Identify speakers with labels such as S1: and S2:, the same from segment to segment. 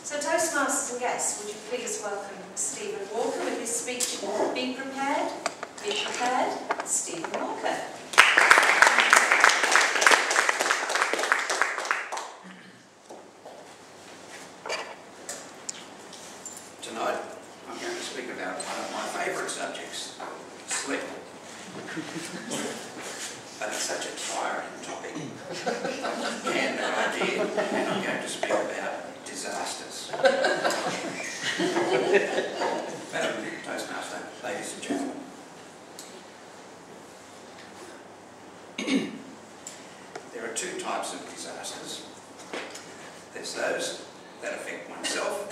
S1: So Toastmasters and guests, would you please welcome Stephen Walker with his speech, Be Prepared, Stephen Walker.
S2: Tonight, I'm going to speak about one of my favourite subjects, sleep. But it's such a tiring topic and an idea, and I'm going to speak about disasters. Madam Toastmaster, ladies and gentlemen. There are two types of disasters. There's those that affect oneself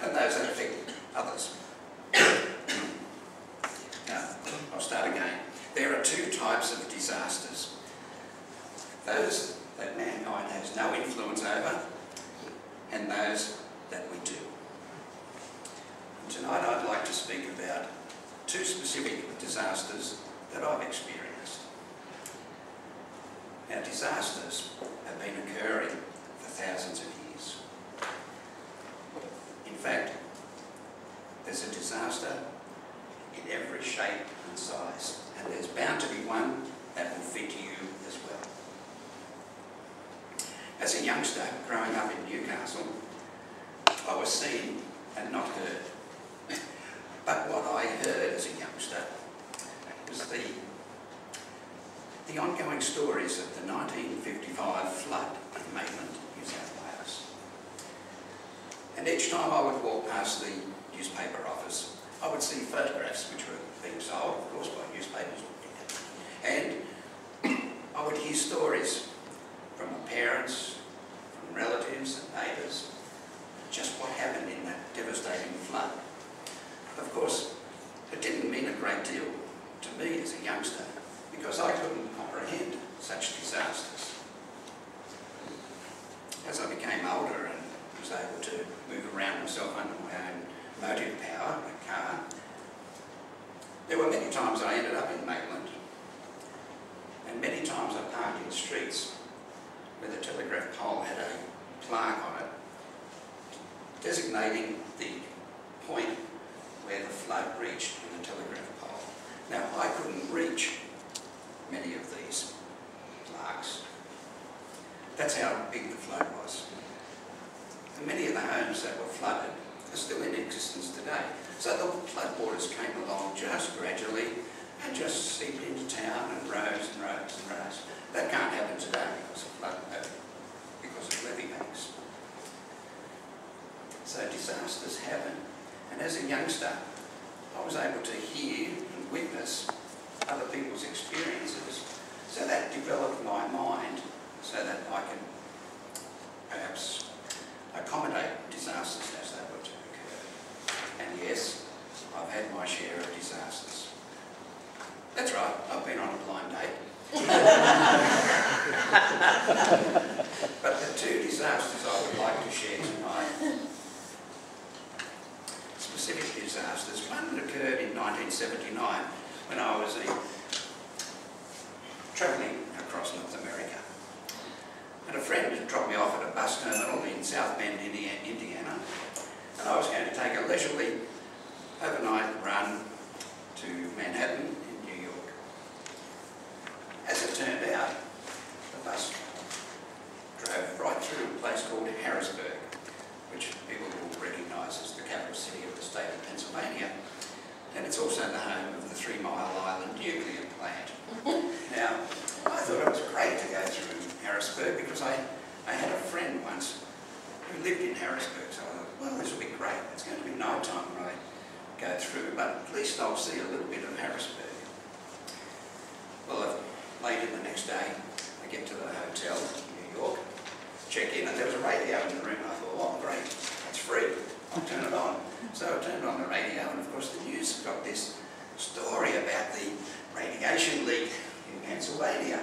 S2: and those that affect others. Now, I'll start again. There are two types of disasters. Those that mankind has no influence over, and those that we do. And tonight I'd like to speak about two specific disasters that I've experienced. Now, disasters have been occurring for thousands of years. In fact, there's a disaster in every shape and size, and there's bound to be one that will fit you as well. As a youngster growing up in Newcastle, I was seen and not heard. But what I heard as a youngster was the ongoing stories of the 1955 flood in Maitland, New South Wales. And each time I would walk past the newspaper office, I would see photographs which were being sold, of course, by newspapers. And I would hear stories from my parents, from relatives and neighbours, just what happened in that devastating flood. Of course, it didn't mean a great deal to me as a youngster, because I couldn't comprehend such disasters. As I became older and was able to move around myself under my own motive power, a car, there were many times I ended up in Maitland, and many times I parked in streets where the telegraph pole had a plaque on it designating the point where the flood reached in the telegraph pole. Now, I couldn't reach many of these plaques. That's how big the flood was. And many of the homes that were flooded are still in existence today. So the floodwaters came along just gradually and just seeped into town and rose and rose and rose. That can't happen today because of levee banks. So disasters happen. And as a youngster, I was able to hear and witness other people's experiences. So that developed my mind so that I can perhaps accommodate disasters as they were to occur. And yes, I've had my share of disasters. That's right, I've been on a blind date. But the two disasters I would like to share tonight, specific disasters. One occurred in 1979 when I was travelling across North America. And a friend had dropped me off at a bus terminal in South Bend, Indiana, and I was going to take a leisurely overnight run to Manhattan in New York. As it turned out, the bus drove right through a place called Harrisburg, which people will recognise as the capital city of the state of Pennsylvania, and it's also the home of the 3 Mile Island nuclear plant. Now, I thought it was great to go through Harrisburg because I had a friend once who lived in Harrisburg, so I thought, well, this will be great. It's going to be night time when I go through, but at least I'll see a little bit of Harrisburg. Well, late in the next day, I get to the hotel in New York, check in, and there was a radio in the room. I thought, oh, great, it's free. I'll turn it on. So I turned on the radio, and of course the news got this story about the radiation leak in Pennsylvania.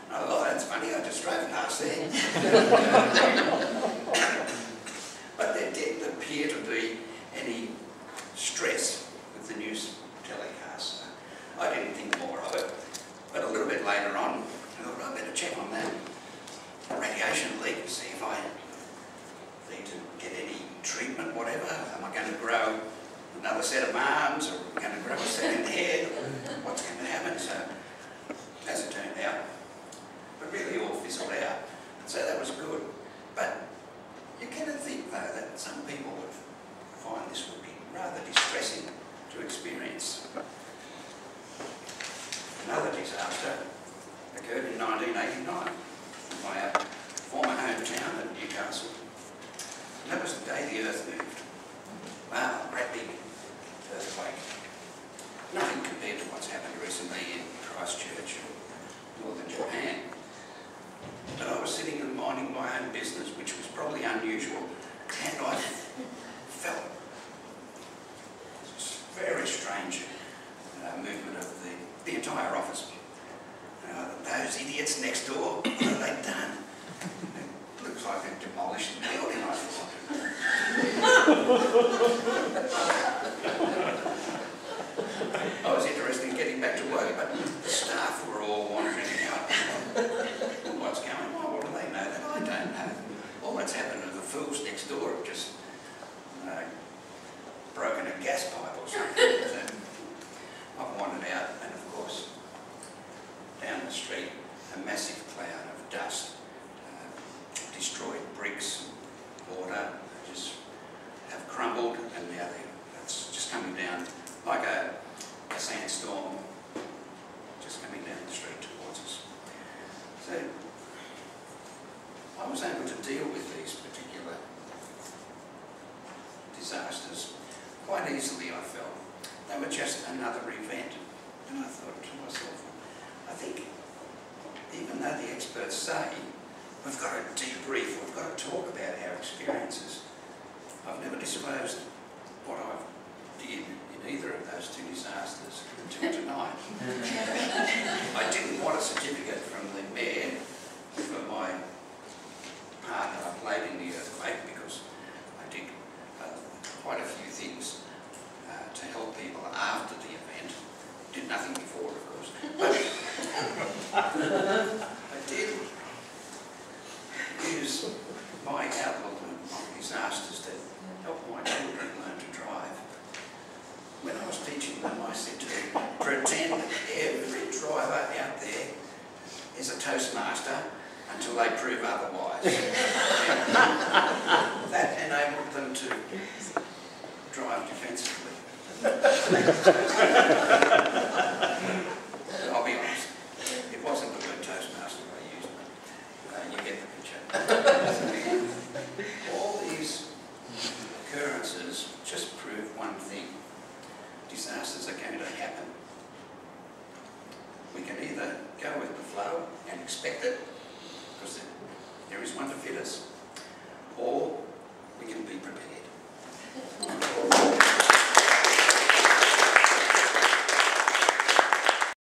S2: And I thought, that's funny, I just drove past there. But there didn't appear to be any stress with the news telecast. I didn't think more of it. But a little bit later on, I thought, I better check on that radiation leak and see if I need to get any treatment, whatever? Am I going to grow another set of arms, or am I going to grow a second head? What's going to happen? So, as it turned out, but really all fizzled out. So that was good. But you kind of think, though, that some people would find this would be rather distressing to experience. Another disaster occurred in 1989 in my former hometown of Newcastle. And that was the day the earth moved. Wow, great big earthquake. Nothing compared to what's happened recently in Christchurch or northern Japan. But I was sitting and minding my own business, which was probably unusual, and I felt this very strange movement of the entire office. Those idiots next door, what have they done? It looks like they've demolished the building, I thought. I was interested in getting back to work, but the staff were all wandering out. What's going on? What do they know that I don't know? All that's happened to the fools next door have just broken a gas pipe or something. So I've wandered out, and of course, down the street, a massive cloud of dust, destroyed bricks, water, just have crumbled, and now it's just coming down like a sandstorm, just coming down the street towards us. So I was able to deal with these particular disasters quite easily, I felt. They were just another event. And I thought to myself, I think, even though the experts say we've got to debrief, we've got to talk about our experiences, I've never disclosed what I did in either of those two disasters until tonight. I didn't want a certificate from the mayor for my part that I played in the earthquake, because I did quite a few things to help people after the event. Did nothing before, of course. But I did use my outlook on disasters to help my children learn to drive. When I was teaching them, I said to them, pretend every driver out there is a Toastmaster until they prove otherwise. That enabled them to drive defensively. I'll be honest, it wasn't the word Toastmaster I used, but you get the picture. All these occurrences just prove one thing: disasters are going to happen. We can either go with the flow and expect it,